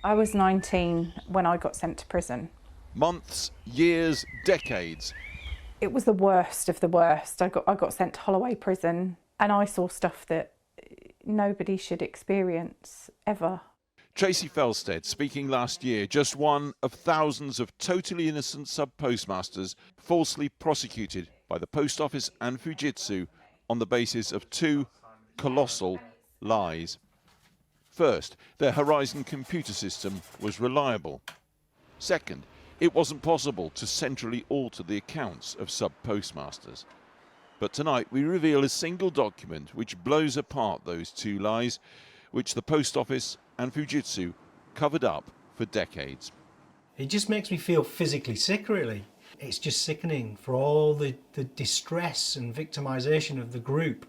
I was 19 when I got sent to prison. Months, years, decades. It was the worst of the worst. I got sent to Holloway prison, and I saw stuff that nobody should experience ever. Tracy Felstead speaking last year, just one of thousands of totally innocent sub-postmasters falsely prosecuted by the Post Office and Fujitsu on the basis of two colossal lies. First, their Horizon computer system was reliable. Second, it wasn't possible to centrally alter the accounts of sub-postmasters. But tonight we reveal a single document which blows apart those two lies, which the Post Office and Fujitsu covered up for decades. It just makes me feel physically sick, really. It's just sickening for all the distress and victimisation of the group,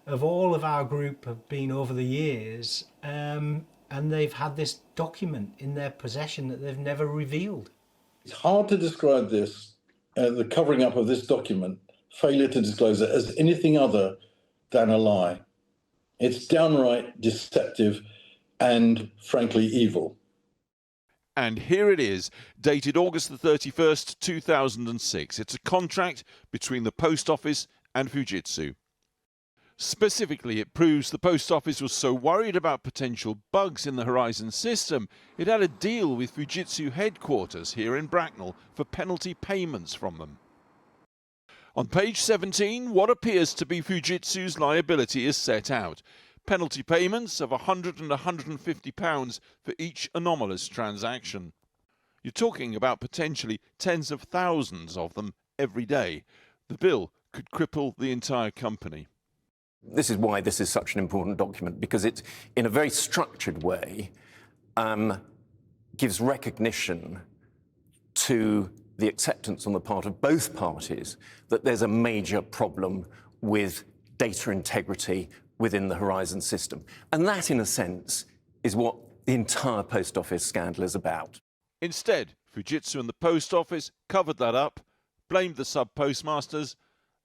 of all of our group have been over the years, and they've had this document in their possession that they've never revealed. It's hard to describe this, the covering up of this document, failure to disclose it, as anything other than a lie. It's downright deceptive and, frankly, evil. And here it is, dated August the 31st, 2006. It's a contract between the Post Office and Fujitsu. Specifically, it proves the Post Office was so worried about potential bugs in the Horizon system, it had a deal with Fujitsu headquarters here in Bracknell for penalty payments from them. On page 17, what appears to be Fujitsu's liability is set out. Penalty payments of £100 and £150 for each anomalous transaction. You're talking about potentially tens of thousands of them every day. The bill could cripple the entire company. This is why this is such an important document, because it, in a very structured way, gives recognition to the acceptance on the part of both parties that there's a major problem with data integrity within the Horizon system. And that, in a sense, is what the entire Post Office scandal is about. Instead, Fujitsu and the Post Office covered that up, blamed the sub-postmasters,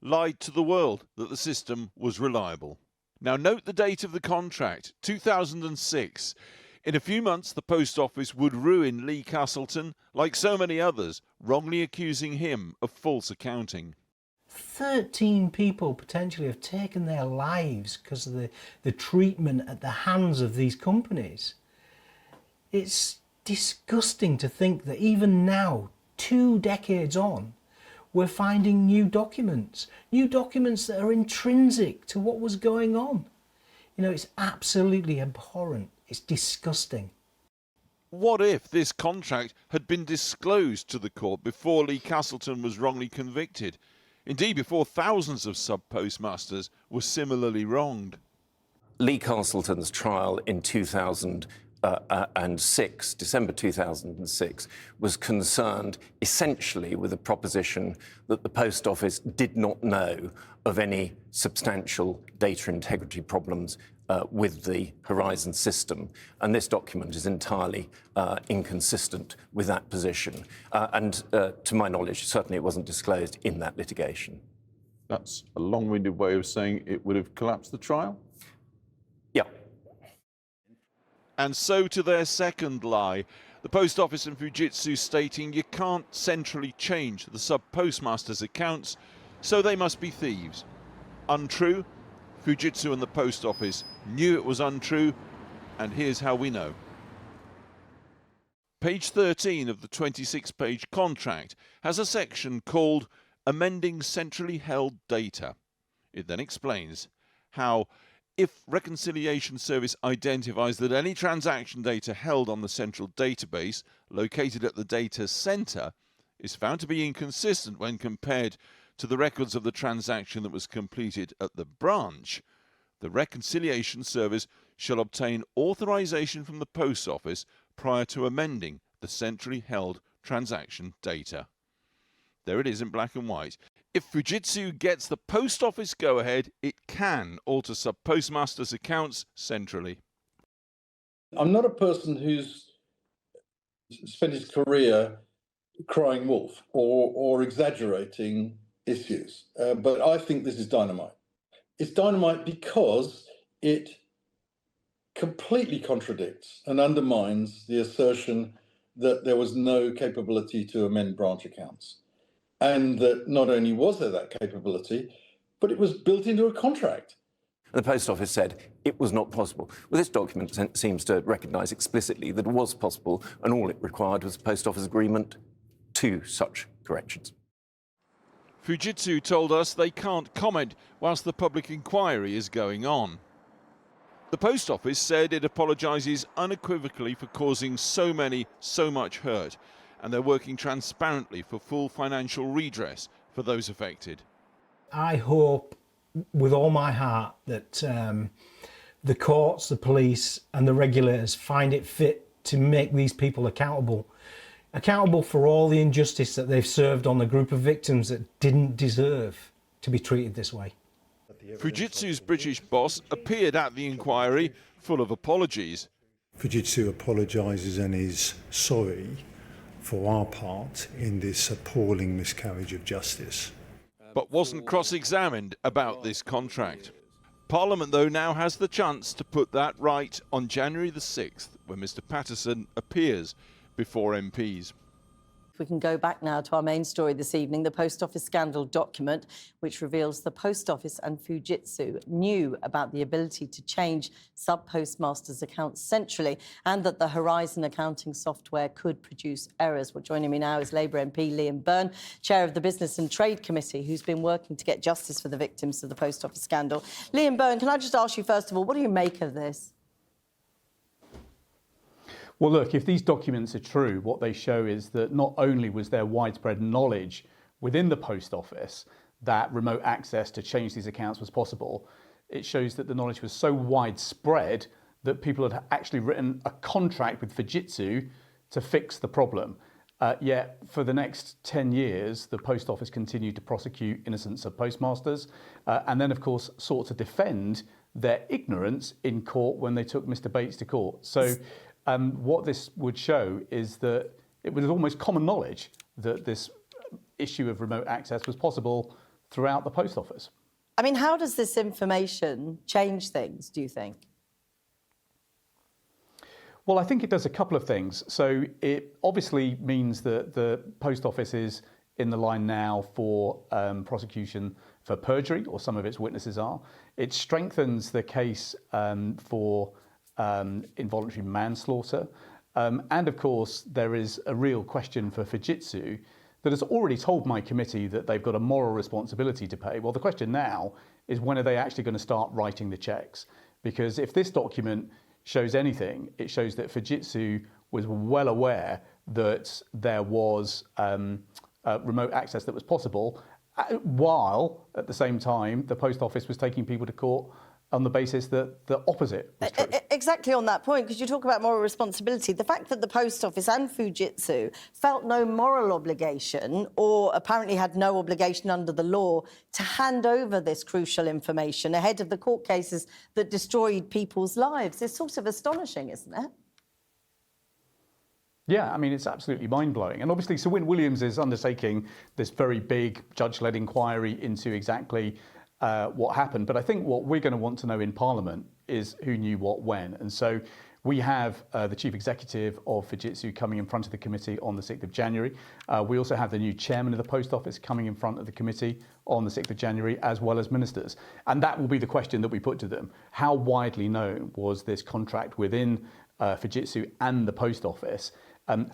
lied to the world that the system was reliable. Now note the date of the contract, 2006. In a few months, the Post Office would ruin Lee Castleton, like so many others, wrongly accusing him of false accounting. 13 people potentially have taken their lives because of the treatment at the hands of these companies. It's disgusting to think that even now, 2 decades on, we're finding new documents that are intrinsic to what was going on. You know, it's absolutely abhorrent. It's disgusting. What if this contract had been disclosed to the court before Lee Castleton was wrongly convicted? Indeed, before thousands of sub-postmasters were similarly wronged. Lee Castleton's trial in 2006, December 2006, was concerned essentially with the proposition that the Post Office did not know of any substantial data integrity problems with the Horizon system. And this document is entirely inconsistent with that position. And to my knowledge, certainly it wasn't disclosed in that litigation. That's a long-winded way of saying it would have collapsed the trial? Yeah. And so to their second lie, the Post Office and Fujitsu stating you can't centrally change the sub-postmasters' accounts, so they must be thieves. Untrue. Fujitsu and the Post Office knew it was untrue, and here's how we know. Page 13 of the 26-page contract has a section called Amending Centrally Held Data. It then explains how, if Reconciliation Service identifies that any transaction data held on the central database located at the data center is found to be inconsistent when compared to the records of the transaction that was completed at the branch, the Reconciliation Service shall obtain authorization from the Post Office prior to amending the centrally held transaction data. There it is in black and white. If Fujitsu gets the Post Office go-ahead, it can alter sub-postmasters' accounts centrally. I'm not a person who's spent his career crying wolf or exaggerating issues, but I think this is dynamite. It's dynamite because it completely contradicts and undermines the assertion that there was no capability to amend branch accounts. And that not only was there that capability, but it was built into a contract. The Post Office said it was not possible. Well, this document seems to recognise explicitly that it was possible, and all it required was a Post Office agreement to such corrections. Fujitsu told us they can't comment whilst the public inquiry is going on. The Post Office said it apologises unequivocally for causing so much hurt, and they're working transparently for full financial redress for those affected. I hope with all my heart that the courts, the police and the regulators find it fit to make these people accountable for all the injustice that they've served on a group of victims that didn't deserve to be treated this way. Fujitsu's British boss appeared at the inquiry full of apologies. Fujitsu apologises and is sorry for our part in this appalling miscarriage of justice. But wasn't cross-examined about this contract. Parliament, though, now has the chance to put that right on January the 6th, when Mr Patterson appears before MPs. We can go back now to our main story this evening, the Post Office scandal document, which reveals the Post Office and Fujitsu knew about the ability to change sub-postmasters' accounts centrally and that the Horizon accounting software could produce errors. Well, joining me now is Labour MP Liam Byrne, chair of the Business and Trade Committee, who's been working to get justice for the victims of the Post Office scandal. Liam Byrne, can I just ask you, first of all, what do you make of this? Well, look, if these documents are true, what they show is that not only was there widespread knowledge within the Post Office that remote access to change these accounts was possible, it shows that the knowledge was so widespread that people had actually written a contract with Fujitsu to fix the problem. Yet for the next 10 years, the Post Office continued to prosecute innocent sub-postmasters and then, of course, sought to defend their ignorance in court when they took Mr Bates to court. So what this would show is that it was almost common knowledge that this issue of remote access was possible throughout the Post Office. I mean, how does this information change things, do you think? Well, I think it does a couple of things. So it obviously means that the Post Office is in the line now for prosecution for perjury, or some of its witnesses are. It strengthens the case for involuntary manslaughter. And of course, there is a real question for Fujitsu that has already told my committee that they've got a moral responsibility to pay. Well, the question now is, when are they actually going to start writing the checks? Because if this document shows anything, it shows that Fujitsu was well aware that there was remote access that was possible, while at the same time the Post Office was taking people to court on the basis that the opposite was true. Exactly on that point, because you talk about moral responsibility. The fact that the Post Office and Fujitsu felt no moral obligation, or apparently had no obligation under the law, to hand over this crucial information ahead of the court cases that destroyed people's lives is sort of astonishing, isn't it? Yeah, I mean, it's absolutely mind-blowing. And obviously, Sir Wynne Williams is undertaking this very big judge-led inquiry into exactly what happened. But I think what we're going to want to know in Parliament is who knew what when. And so we have the Chief Executive of Fujitsu coming in front of the committee on the 6th of January. We also have the new Chairman of the Post Office coming in front of the committee on the 6th of January, as well as ministers. And that will be the question that we put to them. How widely known was this contract within Fujitsu and the Post Office?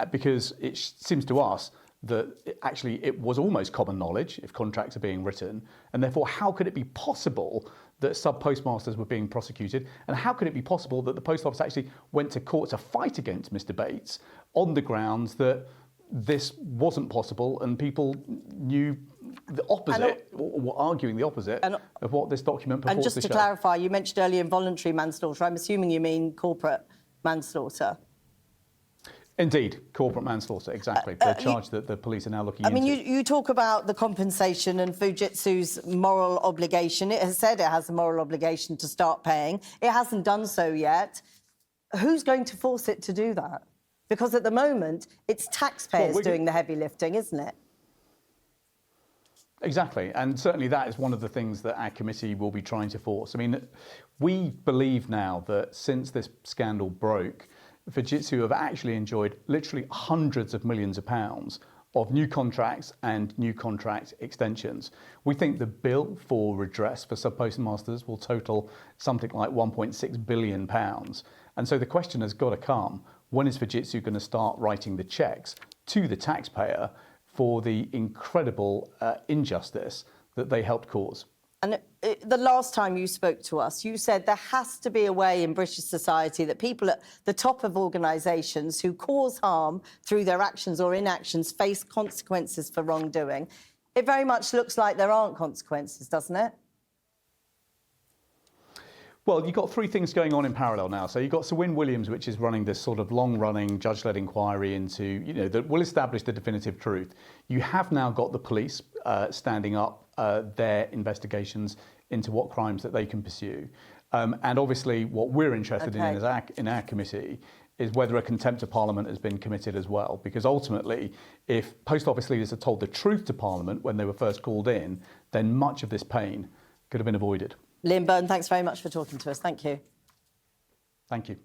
Because it seems to us that it was almost common knowledge if contracts are being written, and therefore how could it be possible that sub-postmasters were being prosecuted, and how could it be possible that the Post Office actually went to court to fight against Mr Bates on the grounds that this wasn't possible and people knew the opposite, or were arguing the opposite of what this document purports to show. And just to clarify, you mentioned earlier involuntary manslaughter. I'm assuming you mean corporate manslaughter. Indeed, corporate manslaughter, exactly. The charge that the police are now looking into. I mean, you talk about the compensation and Fujitsu's moral obligation. It has said it has a moral obligation to start paying. It hasn't done so yet. Who's going to force it to do that? Because at the moment, it's taxpayers doing the heavy lifting, isn't it? Exactly, and certainly that is one of the things that our committee will be trying to force. I mean, we believe now that since this scandal broke, Fujitsu have actually enjoyed literally hundreds of millions of pounds of new contracts and new contract extensions. We think the bill for redress for sub-postmasters will total something like £1.6 billion. And so the question has got to come, when is Fujitsu going to start writing the checks to the taxpayer for the incredible injustice that they helped cause? And the last time you spoke to us, you said there has to be a way in British society that people at the top of organisations who cause harm through their actions or inactions face consequences for wrongdoing. It very much looks like there aren't consequences, doesn't it? Well, you've got three things going on in parallel now. So you've got Sir Win Williams, which is running this sort of long-running judge-led inquiry into, that will establish the definitive truth. You have now got the police standing up their investigations into what crimes that they can pursue. And obviously what we're interested in our committee is whether a contempt of Parliament has been committed as well. Because ultimately, if Post Office leaders had told the truth to Parliament when they were first called in, then much of this pain could have been avoided. Liam Byrne, thanks very much for talking to us. Thank you. Thank you.